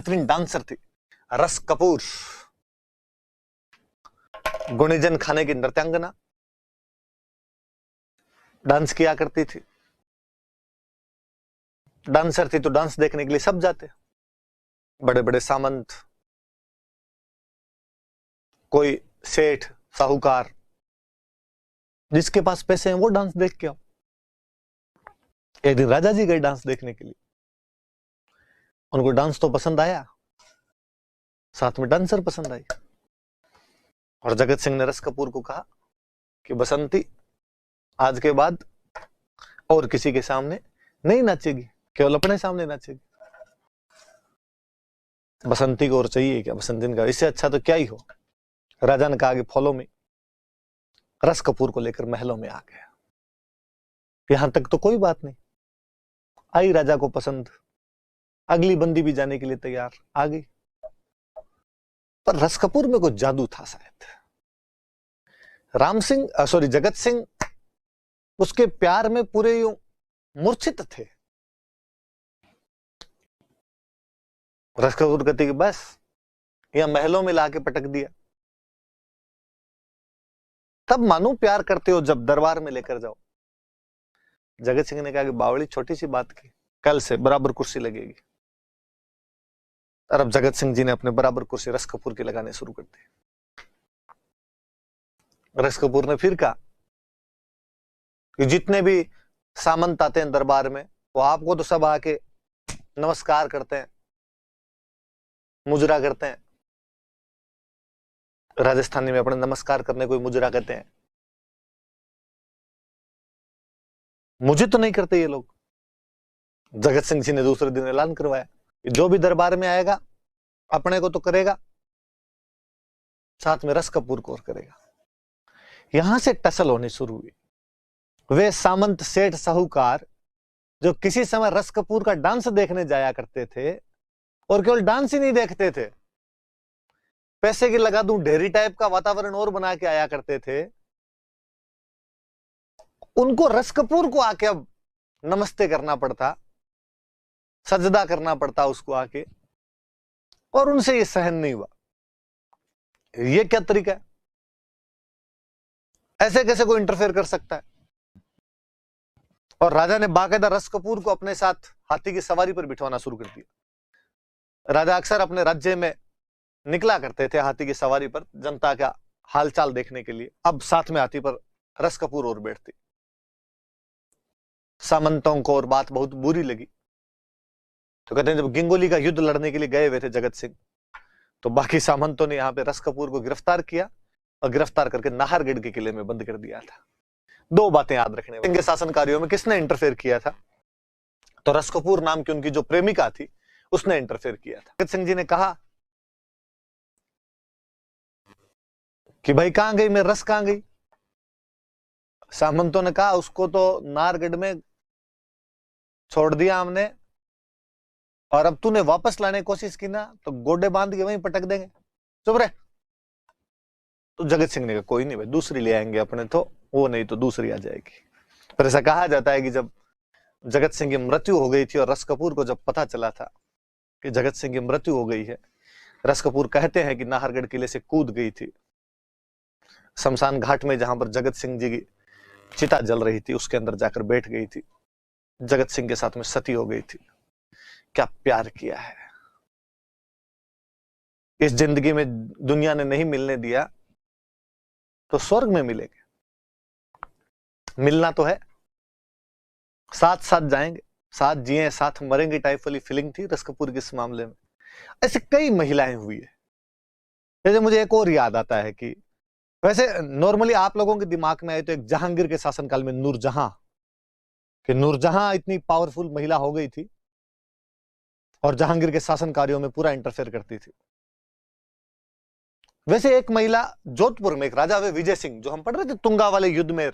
बेहतरीन डांसर थी रस कपूर, गुणीजन खाने की नृत्यांगना, डांस किया करती थी। डांसर थी तो डांस देखने के लिए सब जाते, बड़े बड़े सामंत, कोई सेठ साहूकार, जिसके पास पैसे हैं वो डांस देख के आओ। एक दिन राजा जी गए डांस देखने के लिए, उनको डांस तो पसंद आया, साथ में डांसर पसंद आई, और जगत सिंह ने रस कपूर को कहा कि बसंती आज के बाद और किसी के सामने नहीं नाचेगी, केवल अपने सामने नाचेगी। बसंती को और चाहिए क्या? बसंती ने कहा इससे अच्छा तो क्या ही हो। राजा ने कहा कि फॉलो मी, रस कपूर को लेकर महलों में आ गया। यहां तक तो कोई बात नहीं, आई राजा को पसंद, अगली बंदी भी जाने के लिए तैयार आ गई। पर रस कपूर में कुछ जादू था शायद। जगत सिंह उसके प्यार में पूरे यूं मूर्छित थे। रस कपूर कहते कि बस यहां महलों में लाके पटक दिया, तब मानो प्यार करते हो जब दरबार में लेकर जाओ। जगत सिंह ने कहा कि बावली छोटी सी बात की, कल से बराबर कुर्सी लगेगी। और अब जगत सिंह जी ने अपने बराबर कुर्सी रस कपूर की लगाने शुरू कर दी। रस कपूर ने फिर कहा कि जितने भी सामंत आते हैं दरबार में, वो आपको तो सब आके नमस्कार करते हैं, मुजरा करते हैं। राजस्थानी में अपने नमस्कार करने को मुजरा कहते हैं। मुझे तो नहीं करते ये लोग। जगत सिंह जी ने दूसरे दिन ऐलान करवाया कि जो भी दरबार में आएगा अपने को तो करेगा, साथ में रस कपूर को और करेगा। यहां से टसल होनी शुरू हुई। वे सामंत सेठ साहूकार जो किसी समय रस कपूर का डांस देखने जाया करते थे, और केवल डांस ही नहीं देखते थे, पैसे की लगा दूं ढेरी टाइप का वातावरण और बना के आया करते थे, उनको रस कपूर को आके अब नमस्ते करना पड़ता, सजदा करना पड़ता उसको आके, और उनसे ये सहन नहीं हुआ। ये क्या तरीका है? ऐसे कैसे कोई इंटरफेयर कर सकता है? और राजा ने बाकायदा रस कपूर को अपने साथ हाथी की सवारी पर बिठवाना शुरू कर दिया। राजा अक्सर अपने राज्य में निकला करते थे हाथी की सवारी पर जनता का हालचाल देखने के लिए। अब साथ में हाथी पर रस कपूर और बैठती। सामंतों को और बात बहुत बुरी लगी, तो कहते हैं जब गिंगोली का युद्ध लड़ने के लिए गए हुए थे जगत सिंह, तो बाकी सामंतों ने यहां पे रस कपूर को गिरफ्तार किया और गिरफ्तार करके नाहरगढ़ के किले में बंद कर दिया था। दो बातें याद रखने वाली। इनके शासन कार्यों में किसने इंटरफेयर किया था? तो रस कपूर नाम की उनकी जो प्रेमिका थी उसने इंटरफेयर किया था। जगत सिंह जी ने कहा कि भाई कहां गई मेरी रस, कहां गई? सामंतों ने कहा उसको तो नाहरगढ़ में छोड़ दिया हमने, और अब तूने वापस लाने की कोशिश की ना तो गोडे बांध के वहीं पटक देंगे, चुप रहे। तो जगत सिंह ने कहा कोई नहीं भाई, दूसरी ले आएंगे अपने, तो वो नहीं तो दूसरी आ जाएगी। पर ऐसा कहा जाता है कि जब जगत सिंह की मृत्यु हो गई थी और रस कपूर को जब पता चला था कि जगत सिंह की मृत्यु हो गई है, रस कपूर कहते हैं कि नाहरगढ़ किले से कूद गई थी। शमशान घाट में जहां पर जगत सिंह जी की चिता जल रही थी उसके अंदर जाकर बैठ गई थी, जगत सिंह के साथ में सती हो गई थी। क्या प्यार किया है! इस जिंदगी में दुनिया ने नहीं मिलने दिया तो स्वर्ग में मिलेंगे। मिलना तो है, साथ साथ जाएंगे, साथ जिए साथ मरेंगे टाइप वाली फीलिंग थी रस कपूर के इस मामले में। ऐसे कई महिलाएं हुई है। जैसे मुझे एक और याद आता है कि वैसे नॉर्मली आप लोगों के दिमाग में आए तो एक जहांगीर के शासनकाल में नूरजहां, कि नूरजहां इतनी पावरफुल महिला हो गई थी और जहांगीर के शासन कार्यों में पूरा इंटरफेयर करती थी। वैसे एक महिला जोधपुर में, एक राजा हुए विजय सिंह, जो हम पढ़ रहे थे तुंगा वाले युद्ध में